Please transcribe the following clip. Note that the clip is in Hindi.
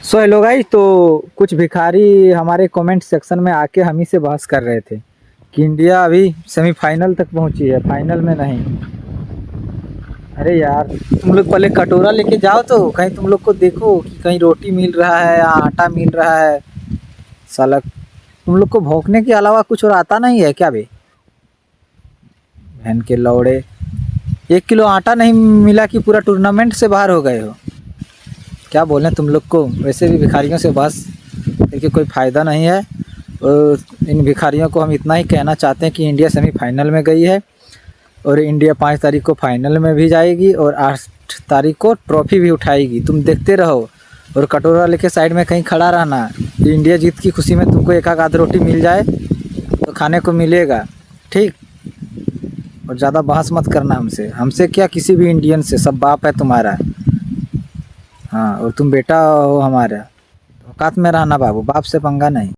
So hello guys. तो कुछ भिखारी हमारे कमेंट सेक्शन में आके हम ही से बहस कर रहे थे कि इंडिया अभी सेमीफाइनल तक पहुंची है, फाइनल में नहीं। अरे यार, तुम लोग पहले कटोरा लेके जाओ तो कहीं तुम लोग को देखो कि कहीं रोटी मिल रहा है या आटा मिल रहा है। साला तुम लोग को भौंकने के अलावा कुछ और आता नहीं है क्या बे? बहन के लौड़े, 1 किलो आटा नहीं मिला कि पूरा टूर्नामेंट से बाहर हो गए हो। क्या बोलें तुम लोग को, वैसे भी भिखारियों से बस देखिए कोई फ़ायदा नहीं है। और इन भिखारियों को हम इतना ही कहना चाहते हैं कि इंडिया सेमीफाइनल में गई है और इंडिया 5 तारीख को फाइनल में भी जाएगी और 8 तारीख को ट्रॉफी भी उठाएगी। तुम देखते रहो और कटोरा लेके साइड में कहीं खड़ा रहना। इंडिया जीत की खुशी में तुमको एक आध रोटी मिल जाए तो खाने को मिलेगा, ठीक। और ज़्यादा बहस मत करना हमसे क्या, किसी भी इंडियन से। सब बाप है तुम्हारा। हाँ, और तुम बेटा हो हमारा। औकात में रहना बाबू, बाप से पंगा नहीं।